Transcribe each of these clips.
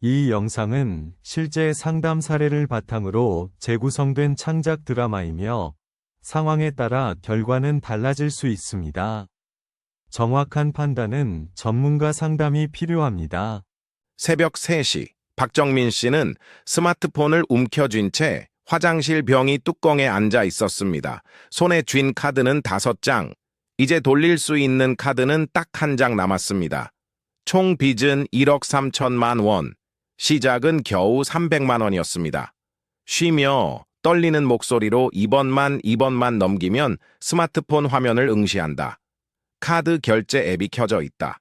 이 영상은 실제 상담 사례를 바탕으로 재구성된 창작 드라마이며 상황에 따라 결과는 달라질 수 있습니다. 정확한 판단은 전문가 상담이 필요합니다. 새벽 3시, 박정민 씨는 스마트폰을 움켜쥔 채 화장실 병이 뚜껑에 앉아 있었습니다. 손에 쥔 카드는 5장. 이제 돌릴 수 있는 카드는 딱 1장 남았습니다. 총 빚은 1억 3천만 원. 시작은 겨우 300만 원이었습니다. 쉬며 떨리는 목소리로 이번만 넘기면 스마트폰 화면을 응시한다. 카드 결제 앱이 켜져 있다.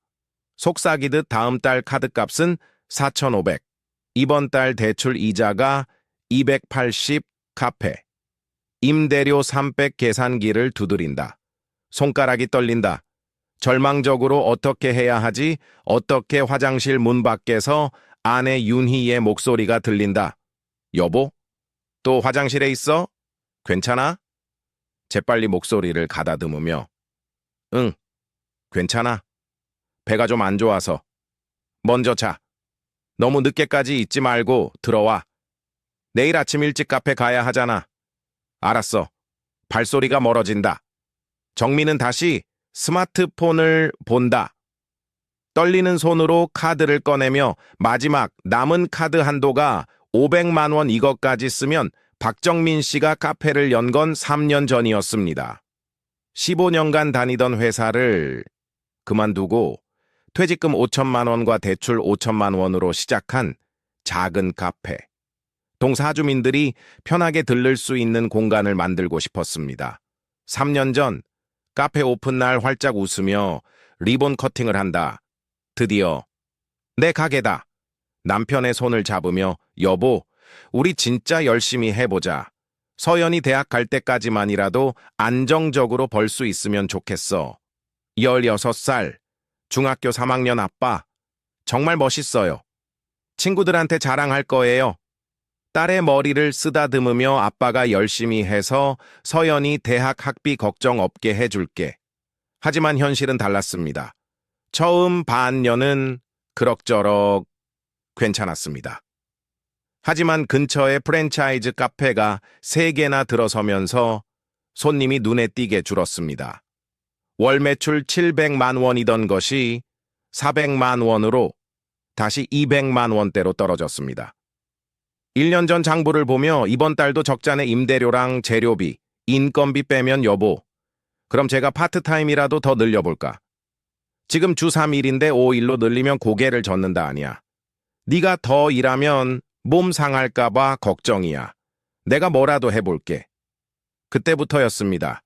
속삭이듯 다음 달 카드값은 4,500. 이번 달 대출 이자가 280. 카페. 임대료 300 계산기를 두드린다. 손가락이 떨린다. 절망적으로 어떻게 해야 하지? 어떻게 화장실 문 밖에서 아내 윤희의 목소리가 들린다. 여보? 또 화장실에 있어? 괜찮아? 재빨리 목소리를 가다듬으며 응, 괜찮아. 배가 좀 안 좋아서. 먼저 자. 너무 늦게까지 있지 말고 들어와. 내일 아침 일찍 카페 가야 하잖아. 알았어. 발소리가 멀어진다. 정민은 다시 스마트폰을 본다. 떨리는 손으로 카드를 꺼내며 마지막 남은 카드 한도가 500만 원 이것까지 쓰면 박정민 씨가 카페를 연 건 3년 전이었습니다. 15년간 다니던 회사를 그만두고 퇴직금 5천만 원과 대출 5천만 원으로 시작한 작은 카페. 동사주민들이 편하게 들를 수 있는 공간을 만들고 싶었습니다. 3년 전 카페 오픈 날 활짝 웃으며 리본 커팅을 한다. 드디어 내 가게다. 남편의 손을 잡으며 여보, 우리 진짜 열심히 해보자. 서연이 대학 갈 때까지만이라도 안정적으로 벌 수 있으면 좋겠어. 16살, 중학교 3학년 아빠. 정말 멋있어요. 친구들한테 자랑할 거예요. 딸의 머리를 쓰다듬으며 아빠가 열심히 해서 서연이 대학 학비 걱정 없게 해줄게. 하지만 현실은 달랐습니다. 처음 반년은 그럭저럭 괜찮았습니다. 하지만 근처에 프랜차이즈 카페가 3개나 들어서면서 손님이 눈에 띄게 줄었습니다. 월 매출 700만 원이던 것이 400만 원으로 다시 200만 원대로 떨어졌습니다. 1년 전 장부를 보며 이번 달도 적자네. 임대료랑 재료비, 인건비 빼면 여보. 그럼 제가 파트타임이라도 더 늘려볼까? 지금 주 3일인데 5일로 늘리면 고개를 젓는다 아니야. 네가 더 일하면 몸 상할까 봐 걱정이야. 내가 뭐라도 해볼게. 그때부터였습니다.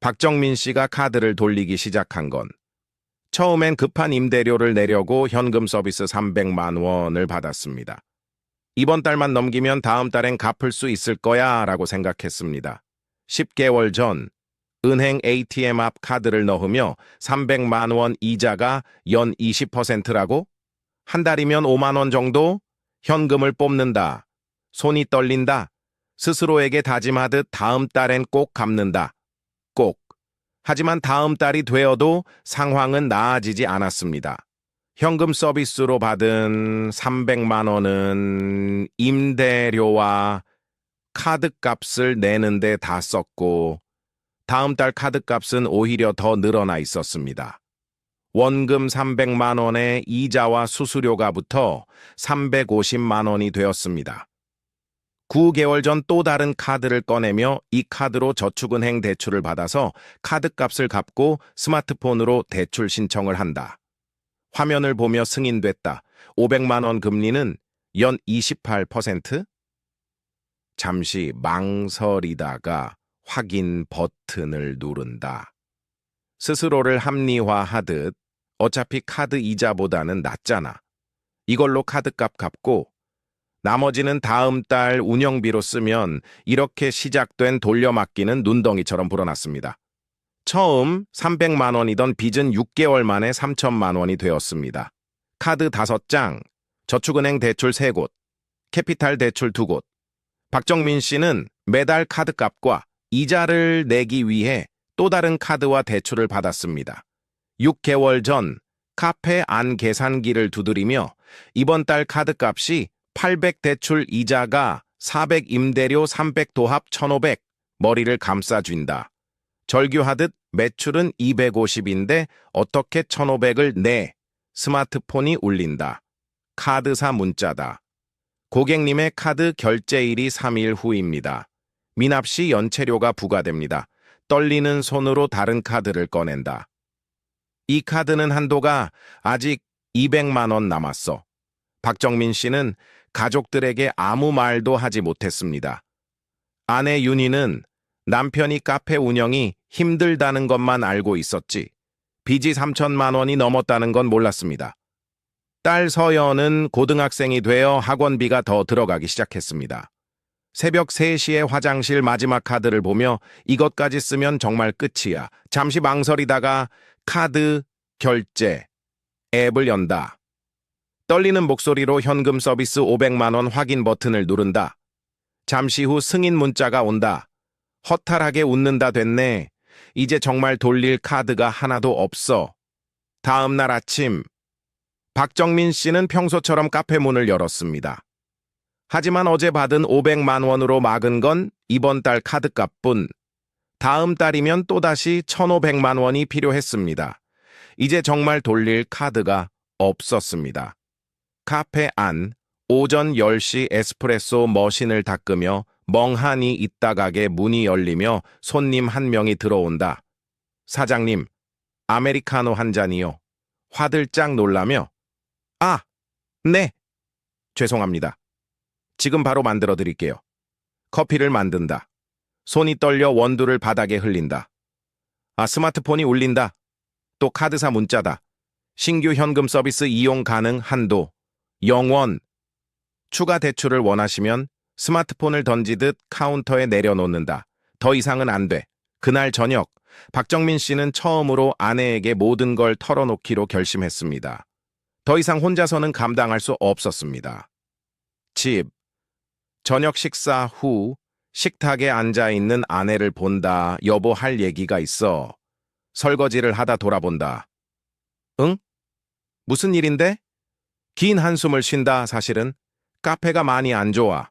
박정민 씨가 카드를 돌리기 시작한 건. 처음엔 급한 임대료를 내려고 현금 서비스 300만 원을 받았습니다. 이번 달만 넘기면 다음 달엔 갚을 수 있을 거야 라고 생각했습니다. 10개월 전 은행 ATM 앞 카드를 넣으며 300만 원 이자가 연 20%라고? 한 달이면 5만 원 정도? 현금을 뽑는다. 손이 떨린다. 스스로에게 다짐하듯 다음 달엔 꼭 갚는다. 꼭. 하지만 다음 달이 되어도 상황은 나아지지 않았습니다. 현금 서비스로 받은 300만 원은 임대료와 카드값을 내는데 다 썼고 다음 달 카드값은 오히려 더 늘어나 있었습니다. 원금 300만 원에 이자와 수수료가 붙어 350만 원이 되었습니다. 9개월 전 또 다른 카드를 꺼내며 이 카드로 저축은행 대출을 받아서 카드값을 갚고 스마트폰으로 대출 신청을 한다. 화면을 보며 승인됐다. 500만 원 금리는 연 28%? 잠시 망설이다가 확인 버튼을 누른다. 스스로를 합리화하듯 어차피 카드 이자보다는 낫잖아. 이걸로 카드값 갚고 나머지는 다음 달 운영비로 쓰면 이렇게 시작된 돌려막기는 눈덩이처럼 불어났습니다. 처음 300만 원이던 빚은 6개월 만에 3천만 원이 되었습니다. 카드 5장, 저축은행 대출 3곳, 캐피탈 대출 2곳. 박정민 씨는 매달 카드값과 이자를 내기 위해 또 다른 카드와 대출을 받았습니다. 6개월 전 카페 안 계산기를 두드리며 이번 달 카드값이 800 대출 이자가 400 임대료 300 도합 1500 머리를 감싸쥔다. 절규하듯 매출은 250인데 어떻게 1500을 내? 스마트폰이 울린다. 카드사 문자다. 고객님의 카드 결제일이 3일 후입니다. 미납 시 연체료가 부과됩니다. 떨리는 손으로 다른 카드를 꺼낸다. 이 카드는 한도가 아직 200만 원 남았어. 박정민 씨는 가족들에게 아무 말도 하지 못했습니다. 아내 윤희는 남편이 카페 운영이 힘들다는 것만 알고 있었지 빚이 3천만 원이 넘었다는 건 몰랐습니다. 딸 서연은 고등학생이 되어 학원비가 더 들어가기 시작했습니다. 새벽 3시에 화장실 마지막 카드를 보며 이것까지 쓰면 정말 끝이야. 잠시 망설이다가 카드 결제 앱을 연다. 떨리는 목소리로 현금 서비스 500만 원 확인 버튼을 누른다. 잠시 후 승인 문자가 온다. 허탈하게 웃는다 됐네. 이제 정말 돌릴 카드가 하나도 없어. 다음 날 아침 박정민 씨는 평소처럼 카페 문을 열었습니다. 하지만 어제 받은 500만 원으로 막은 건 이번 달 카드값뿐. 다음 달이면 또다시 1,500만 원이 필요했습니다. 이제 정말 돌릴 카드가 없었습니다. 카페 안 오전 10시 에스프레소 머신을 닦으며 멍하니 있다 가게 문이 열리며 손님 한 명이 들어온다. 사장님, 아메리카노 한 잔이요. 화들짝 놀라며 아, 네. 죄송합니다. 지금 바로 만들어 드릴게요. 커피를 만든다. 손이 떨려 원두를 바닥에 흘린다. 아, 스마트폰이 울린다. 또 카드사 문자다. 신규 현금 서비스 이용 가능 한도 0원. 추가 대출을 원하시면 스마트폰을 던지듯 카운터에 내려놓는다. 더 이상은 안 돼. 그날 저녁 박정민 씨는 처음으로 아내에게 모든 걸 털어놓기로 결심했습니다. 더 이상 혼자서는 감당할 수 없었습니다. 집. 저녁 식사 후 식탁에 앉아있는 아내를 본다. 여보 할 얘기가 있어. 설거지를 하다 돌아본다. 응? 무슨 일인데? 긴 한숨을 쉰다. 사실은 카페가 많이 안 좋아.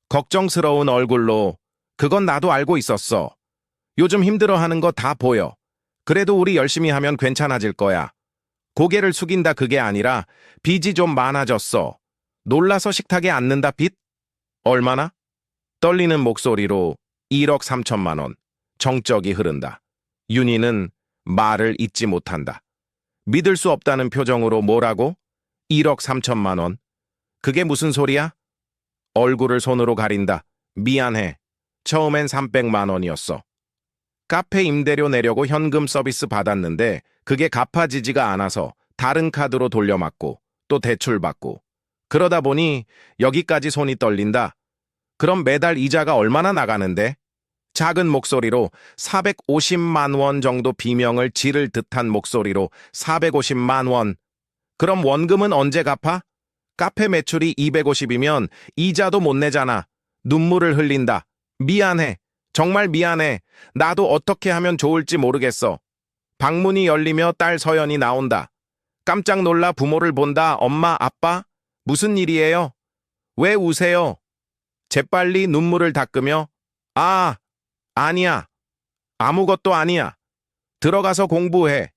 걱정스러운 얼굴로 그건 나도 알고 있었어. 요즘 힘들어하는 거 다 보여. 그래도 우리 열심히 하면 괜찮아질 거야. 고개를 숙인다 그게 아니라 빚이 좀 많아졌어. 놀라서 식탁에 앉는다 빚? 얼마나? 떨리는 목소리로 1억 3천만 원. 정적이 흐른다. 윤희는 말을 잇지 못한다. 믿을 수 없다는 표정으로 뭐라고? 1억 3천만 원. 그게 무슨 소리야? 얼굴을 손으로 가린다. 미안해. 처음엔 300만 원이었어. 카페 임대료 내려고 현금 서비스 받았는데 그게 갚아지지가 않아서 다른 카드로 돌려막고 또 대출받고 그러다 보니 여기까지 손이 떨린다. 그럼 매달 이자가 얼마나 나가는데? 작은 목소리로 450만 원 정도 비명을 지를 듯한 목소리로 450만 원. 그럼 원금은 언제 갚아? 카페 매출이 250이면 이자도 못 내잖아. 눈물을 흘린다. 미안해. 정말 미안해. 나도 어떻게 하면 좋을지 모르겠어. 방문이 열리며 딸 서연이 나온다. 깜짝 놀라 부모를 본다. 엄마, 아빠? 무슨 일이에요? 왜 우세요? 재빨리 눈물을 닦으며 아, 아니야. 아무것도 아니야. 들어가서 공부해.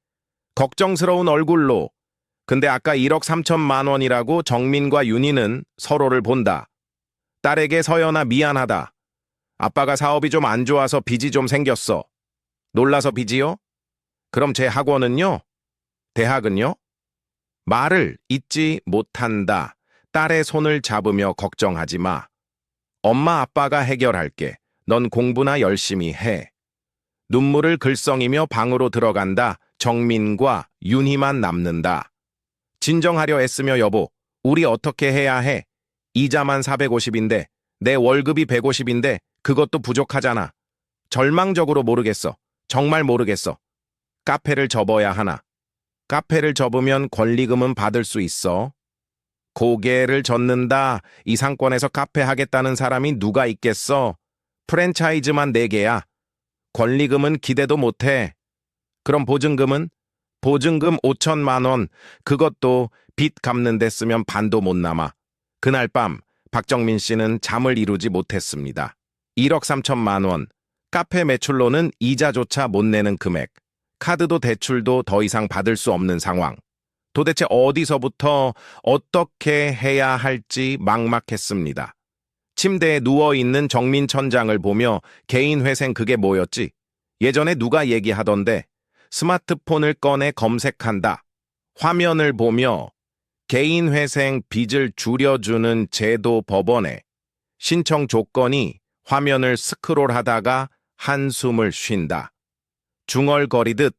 걱정스러운 얼굴로. 근데 아까 1억 3천만 원이라고 정민과 윤희는 서로를 본다. 딸에게 서연아 미안하다. 아빠가 사업이 좀 안 좋아서 빚이 좀 생겼어. 놀라서 빚이요? 그럼 제 학원은요? 대학은요? 말을 잇지 못한다. 딸의 손을 잡으며 걱정하지 마. 엄마 아빠가 해결할게. 넌 공부나 열심히 해. 눈물을 글썽이며 방으로 들어간다. 정민과 윤희만 남는다. 진정하려 애쓰며 여보, 우리 어떻게 해야 해? 이자만 450인데 내 월급이 150인데 그것도 부족하잖아. 절망적으로 모르겠어. 정말 모르겠어. 카페를 접어야 하나? 카페를 접으면 권리금은 받을 수 있어. 고개를 젓는다. 이 상권에서 카페 하겠다는 사람이 누가 있겠어? 프랜차이즈만 4개야. 권리금은 기대도 못해. 그럼 보증금은? 보증금 5천만 원, 그것도 빚 갚는 데 쓰면 반도 못 남아. 그날 밤 박정민 씨는 잠을 이루지 못했습니다. 1억 3천만 원, 카페 매출로는 이자조차 못 내는 금액, 카드도 대출도 더 이상 받을 수 없는 상황. 도대체 어디서부터 어떻게 해야 할지 막막했습니다. 침대에 누워있는 정민 천장을 보며 개인 회생 그게 뭐였지? 예전에 누가 얘기하던데 스마트폰을 꺼내 검색한다. 화면을 보며 개인 회생 빚을 줄여주는 제도 법원에 신청 조건이 화면을 스크롤하다가 한숨을 쉰다. 중얼거리듯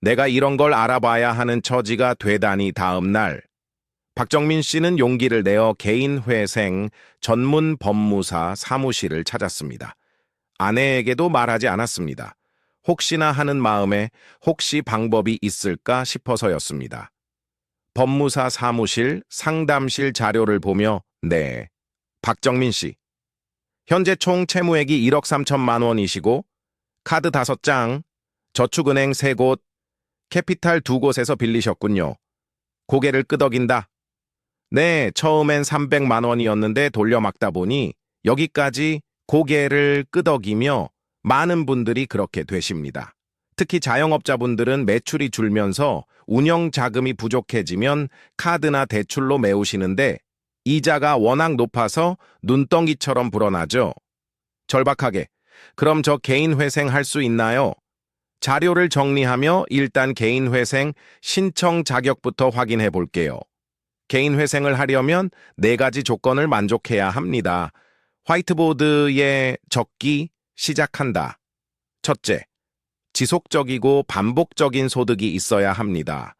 내가 이런 걸 알아봐야 하는 처지가 되다니 다음 날 박정민 씨는 용기를 내어 개인 회생 전문 법무사 사무실을 찾았습니다. 아내에게도 말하지 않았습니다. 혹시나 하는 마음에 혹시 방법이 있을까 싶어서였습니다. 법무사 사무실 상담실 자료를 보며 네, 박정민 씨. 현재 총 채무액이 1억 3천만 원이시고 카드 5장, 저축은행 3곳, 캐피탈 2곳에서 빌리셨군요. 고개를 끄덕인다. 네, 처음엔 300만 원이었는데 돌려막다 보니 여기까지 고개를 끄덕이며 많은 분들이 그렇게 되십니다. 특히 자영업자분들은 매출이 줄면서 운영 자금이 부족해지면 카드나 대출로 메우시는데 이자가 워낙 높아서 눈덩이처럼 불어나죠. 절박하게, 그럼 저 개인 회생 할 수 있나요? 자료를 정리하며 일단 개인 회생 신청 자격부터 확인해 볼게요. 개인 회생을 하려면 4가지 조건을 만족해야 합니다. 화이트보드에 적기 시작한다. 첫째, 지속적이고 반복적인 소득이 있어야 합니다.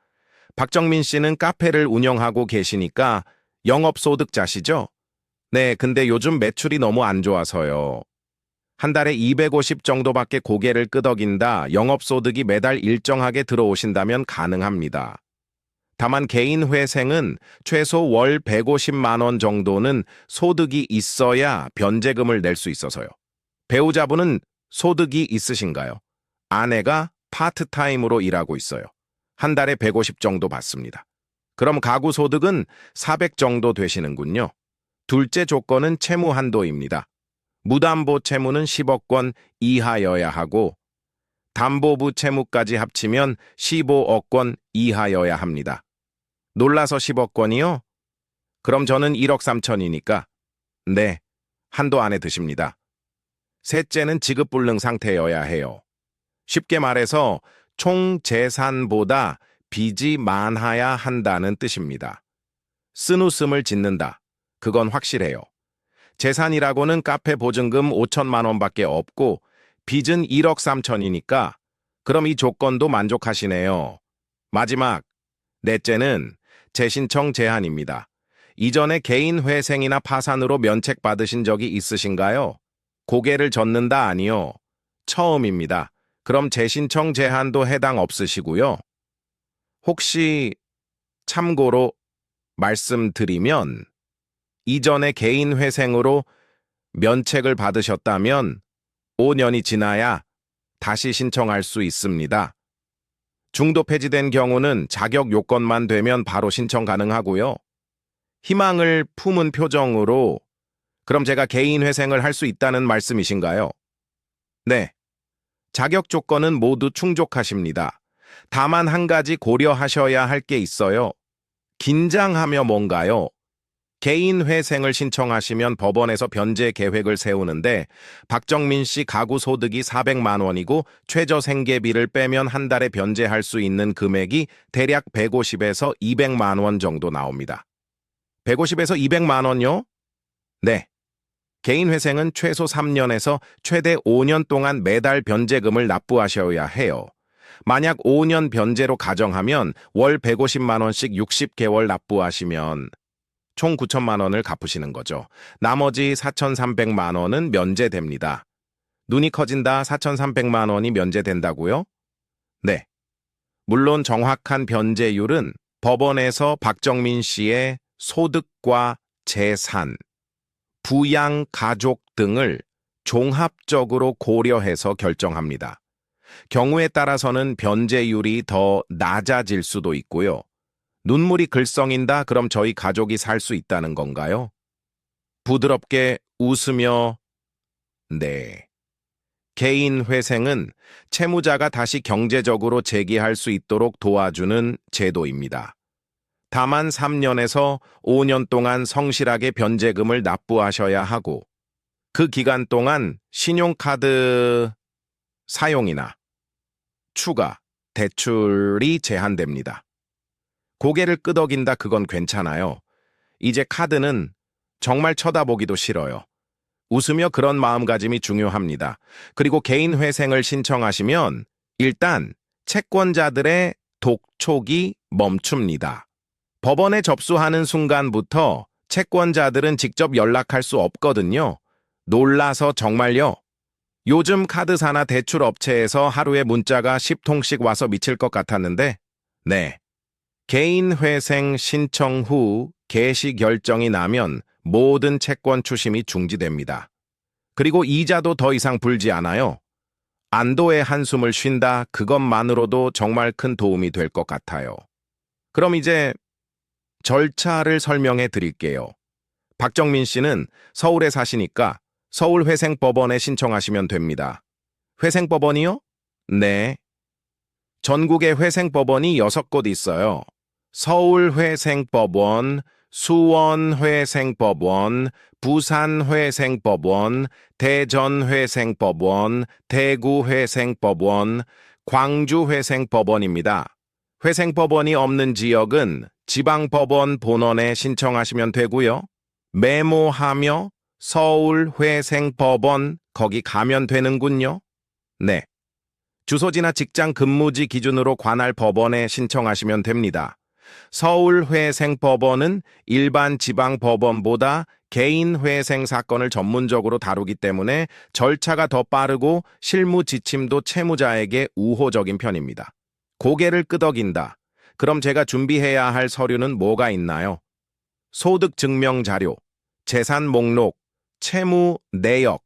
박정민 씨는 카페를 운영하고 계시니까 영업소득자시죠? 네, 근데 요즘 매출이 너무 안 좋아서요. 한 달에 250 정도밖에 고개를 끄덕인다. 영업소득이 매달 일정하게 들어오신다면 가능합니다. 다만 개인 회생은 최소 월 150만 원 정도는 소득이 있어야 변제금을 낼 수 있어서요. 배우자분은 소득이 있으신가요? 아내가 파트타임으로 일하고 있어요. 한 달에 150 정도 받습니다. 그럼 가구 소득은 400 정도 되시는군요. 둘째 조건은 채무 한도입니다. 무담보 채무는 10억 원 이하여야 하고 담보부 채무까지 합치면 15억 원 이하여야 합니다. 놀라서 10억 원이요? 그럼 저는 1억 3천이니까. 네, 한도 안에 드십니다. 셋째는 지급불능 상태여야 해요. 쉽게 말해서 총 재산보다 빚이 많아야 한다는 뜻입니다. 쓴웃음을 짓는다. 그건 확실해요. 재산이라고는 카페 보증금 5천만 원밖에 없고 빚은 1억 3천이니까 그럼 이 조건도 만족하시네요. 마지막, 넷째는 재신청 제한입니다. 이전에 개인 회생이나 파산으로 면책 받으신 적이 있으신가요? 고개를 젓는다 아니요. 처음입니다. 그럼 재신청 제한도 해당 없으시고요. 혹시 참고로 말씀드리면 이전에 개인 회생으로 면책을 받으셨다면 5년이 지나야 다시 신청할 수 있습니다. 중도 폐지된 경우는 자격 요건만 되면 바로 신청 가능하고요. 희망을 품은 표정으로 그럼 제가 개인 회생을 할 수 있다는 말씀이신가요? 네. 자격 조건은 모두 충족하십니다. 다만 한 가지 고려하셔야 할 게 있어요. 긴장하며 뭔가요? 개인 회생을 신청하시면 법원에서 변제 계획을 세우는데 박정민 씨 가구 소득이 400만 원이고 최저 생계비를 빼면 한 달에 변제할 수 있는 금액이 대략 150에서 200만 원 정도 나옵니다. 150에서 200만 원요? 네. 개인 회생은 최소 3년에서 최대 5년 동안 매달 변제금을 납부하셔야 해요. 만약 5년 변제로 가정하면 월 150만 원씩 60개월 납부하시면 총 9천만 원을 갚으시는 거죠. 나머지 4,300만 원은 면제됩니다. 눈이 커진다 4,300만 원이 면제된다고요? 네. 물론 정확한 변제율은 법원에서 박정민 씨의 소득과 재산, 부양 가족 등을 종합적으로 고려해서 결정합니다. 경우에 따라서는 변제율이 더 낮아질 수도 있고요. 눈물이 글썽인다 그럼 저희 가족이 살 수 있다는 건가요? 부드럽게 웃으며 네. 개인 회생은 채무자가 다시 경제적으로 재기할 수 있도록 도와주는 제도입니다. 다만 3년에서 5년 동안 성실하게 변제금을 납부하셔야 하고 그 기간 동안 신용카드 사용이나 추가, 대출이 제한됩니다. 고개를 끄덕인다 그건 괜찮아요. 이제 카드는 정말 쳐다보기도 싫어요. 웃으며 그런 마음가짐이 중요합니다. 그리고 개인 회생을 신청하시면 일단 채권자들의 독촉이 멈춥니다. 법원에 접수하는 순간부터 채권자들은 직접 연락할 수 없거든요. 놀라서 정말요. 요즘 카드사나 대출업체에서 하루에 문자가 10통씩 와서 미칠 것 같았는데, 네. 개인 회생 신청 후 개시 결정이 나면 모든 채권 추심이 중지됩니다. 그리고 이자도 더 이상 불지 않아요. 안도의 한숨을 쉰다 그것만으로도 정말 큰 도움이 될 것 같아요. 그럼 이제 절차를 설명해 드릴게요. 박정민 씨는 서울에 사시니까 서울회생법원에 신청하시면 됩니다. 회생법원이요? 네. 전국에 회생법원이 6곳 있어요. 서울회생법원, 수원회생법원, 부산회생법원, 대전회생법원, 대구회생법원, 광주회생법원입니다. 회생법원이 없는 지역은 지방법원 본원에 신청하시면 되고요. 메모하며 서울회생법원 거기 가면 되는군요. 네. 주소지나 직장 근무지 기준으로 관할 법원에 신청하시면 됩니다. 서울회생법원은 일반 지방법원보다 개인회생 사건을 전문적으로 다루기 때문에 절차가 더 빠르고 실무 지침도 채무자에게 우호적인 편입니다. 고개를 끄덕인다. 그럼 제가 준비해야 할 서류는 뭐가 있나요? 소득증명자료, 재산 목록, 채무 내역,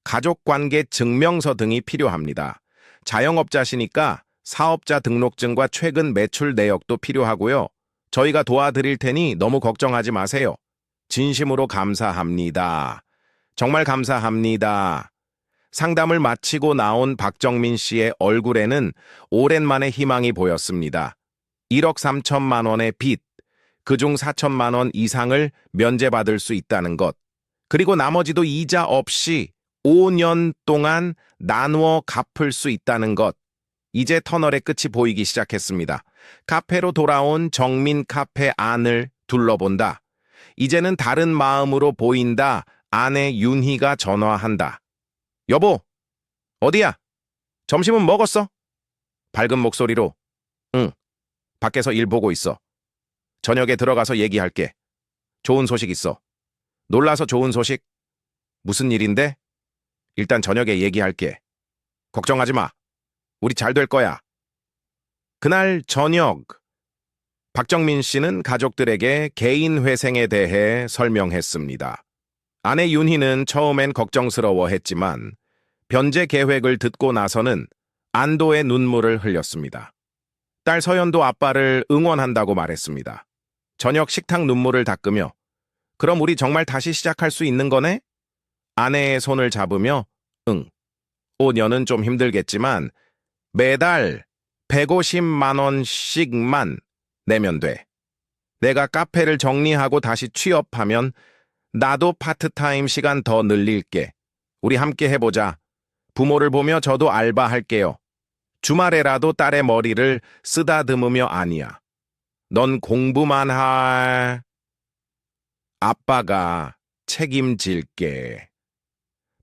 가족관계 증명서 등이 필요합니다. 자영업자시니까 사업자 등록증과 최근 매출 내역도 필요하고요. 저희가 도와드릴 테니 너무 걱정하지 마세요. 진심으로 감사합니다. 정말 감사합니다. 상담을 마치고 나온 박정민 씨의 얼굴에는 오랜만에 희망이 보였습니다. 1억 3천만 원의 빚, 그중 4천만 원 이상을 면제받을 수 있다는 것, 그리고 나머지도 이자 없이 5년 동안 나누어 갚을 수 있다는 것, 이제 터널의 끝이 보이기 시작했습니다. 카페로 돌아온 정민 카페 안을 둘러본다. 이제는 다른 마음으로 보인다. 아내 윤희가 전화한다. 여보, 어디야? 점심은 먹었어? 밝은 목소리로. 응, 밖에서 일 보고 있어. 저녁에 들어가서 얘기할게. 좋은 소식 있어. 놀라서 좋은 소식? 무슨 일인데? 일단 저녁에 얘기할게. 걱정하지 마. 우리 잘 될 거야. 그날 저녁, 박정민 씨는 가족들에게 개인 회생에 대해 설명했습니다. 아내 윤희는 처음엔 걱정스러워했지만 변제 계획을 듣고 나서는 안도의 눈물을 흘렸습니다. 딸 서연도 아빠를 응원한다고 말했습니다. 저녁 식탁 눈물을 닦으며 그럼 우리 정말 다시 시작할 수 있는 거네? 아내의 손을 잡으며 응. 5년은 좀 힘들겠지만 매달 150만 원씩만 내면 돼. 내가 카페를 정리하고 다시 취업하면 나도 파트타임 시간 더 늘릴게. 우리 함께 해보자. 부모를 보며 저도 알바할게요. 주말에라도 딸의 머리를 쓰다듬으며 아니야. 넌 공부만 할. 아빠가 책임질게.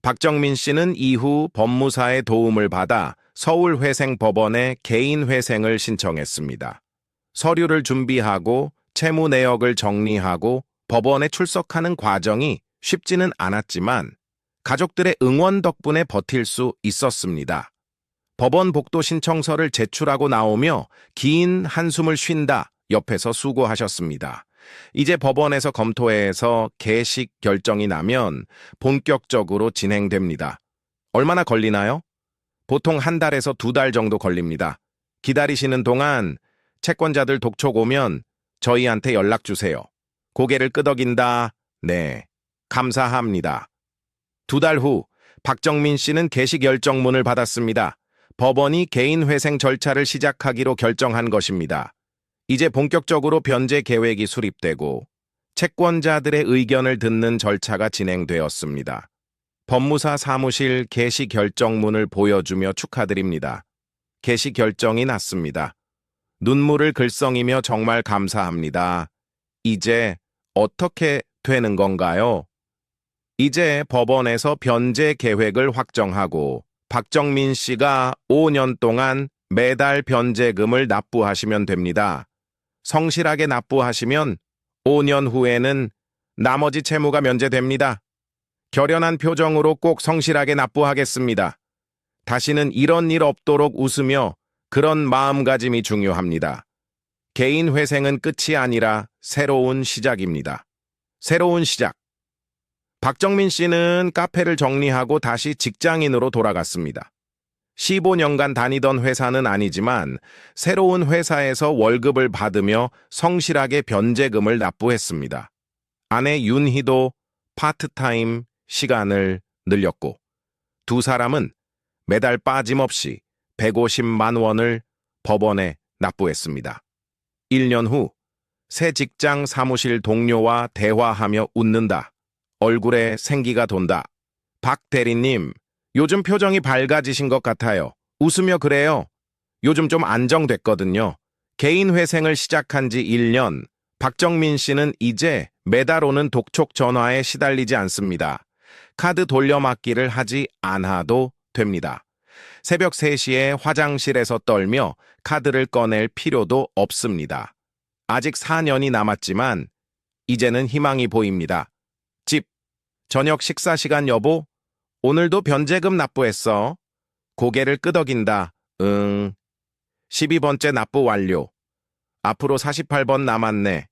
박정민 씨는 이후 법무사의 도움을 받아 서울회생법원에 개인회생을 신청했습니다. 서류를 준비하고 채무 내역을 정리하고 법원에 출석하는 과정이 쉽지는 않았지만 가족들의 응원 덕분에 버틸 수 있었습니다. 법원 복도 신청서를 제출하고 나오며 긴 한숨을 쉰다 옆에서 수고하셨습니다. 이제 법원에서 검토해서 개식 결정이 나면 본격적으로 진행됩니다. 얼마나 걸리나요? 보통 한 달에서 두 달 정도 걸립니다. 기다리시는 동안 채권자들 독촉 오면 저희한테 연락 주세요. 고개를 끄덕인다. 네, 감사합니다. 두 달 후 박정민 씨는 개시 결정문을 받았습니다. 법원이 개인 회생 절차를 시작하기로 결정한 것입니다. 이제 본격적으로 변제 계획이 수립되고 채권자들의 의견을 듣는 절차가 진행되었습니다. 법무사 사무실 개시 결정문을 보여주며 축하드립니다. 개시 결정이 났습니다. 눈물을 글썽이며 정말 감사합니다. 이제 어떻게 되는 건가요? 이제 법원에서 변제 계획을 확정하고 박정민 씨가 5년 동안 매달 변제금을 납부하시면 됩니다. 성실하게 납부하시면 5년 후에는 나머지 채무가 면제됩니다. 결연한 표정으로 꼭 성실하게 납부하겠습니다. 다시는 이런 일 없도록 웃으며 그런 마음가짐이 중요합니다. 개인 회생은 끝이 아니라 새로운 시작입니다. 새로운 시작. 박정민 씨는 카페를 정리하고 다시 직장인으로 돌아갔습니다. 15년간 다니던 회사는 아니지만 새로운 회사에서 월급을 받으며 성실하게 변제금을 납부했습니다. 아내 윤희도 파트타임 시간을 늘렸고 두 사람은 매달 빠짐없이 150만 원을 법원에 납부했습니다. 1년 후 새 직장 사무실 동료와 대화하며 웃는다. 얼굴에 생기가 돈다. 박 대리님, 요즘 표정이 밝아지신 것 같아요. 웃으며 그래요. 요즘 좀 안정됐거든요. 개인 회생을 시작한 지 1년, 박정민 씨는 이제 매달 오는 독촉 전화에 시달리지 않습니다. 카드 돌려막기를 하지 않아도 됩니다. 새벽 3시에 화장실에서 떨며 카드를 꺼낼 필요도 없습니다. 아직 4년이 남았지만 이제는 희망이 보입니다. 집, 저녁 식사 시간 여보? 오늘도 변제금 납부했어. 고개를 끄덕인다. 12번째 납부 완료. 앞으로 48번 남았네.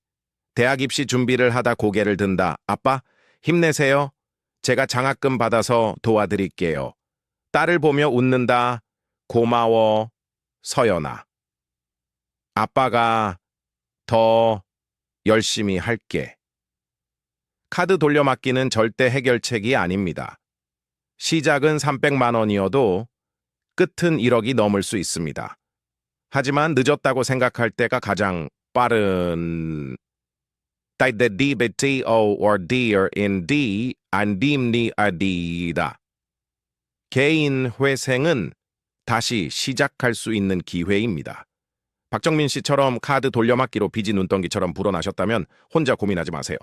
대학 입시 준비를 하다 고개를 든다. 아빠, 힘내세요. 제가 장학금 받아서 도와드릴게요. 딸을 보며 웃는다. 고마워, 서연아. 아빠가 더 열심히 할게. 카드 돌려막기는 절대 해결책이 아닙니다. 시작은 300만 원이어도 끝은 1억이 넘을 수 있습니다. 하지만 늦었다고 생각할 때가 가장 빠른 DBTO or Dr in D 안 딤니 아디다. 개인 회생은 다시 시작할 수 있는 기회입니다. 박정민 씨처럼 카드 돌려막기로 빚이 눈덩이처럼 불어나셨다면 혼자 고민하지 마세요.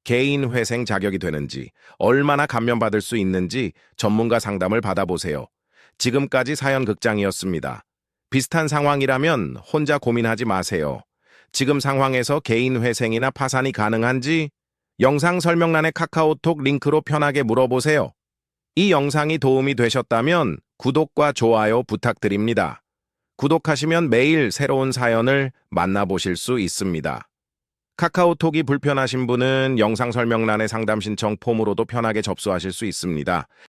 개인 회생 자격이 되는지, 얼마나 감면받을 수 있는지 전문가 상담을 받아보세요. 지금까지 사연극장이었습니다. 비슷한 상황이라면 혼자 고민하지 마세요. 지금 상황에서 개인 회생이나 파산이 가능한지 영상 설명란의 카카오톡 링크로 편하게 물어보세요. 이 영상이 도움이 되셨다면 구독과 좋아요 부탁드립니다. 구독하시면 매일 새로운 사연을 만나보실 수 있습니다. 카카오톡이 불편하신 분은 영상 설명란의 상담 신청 폼으로도 편하게 접수하실 수 있습니다.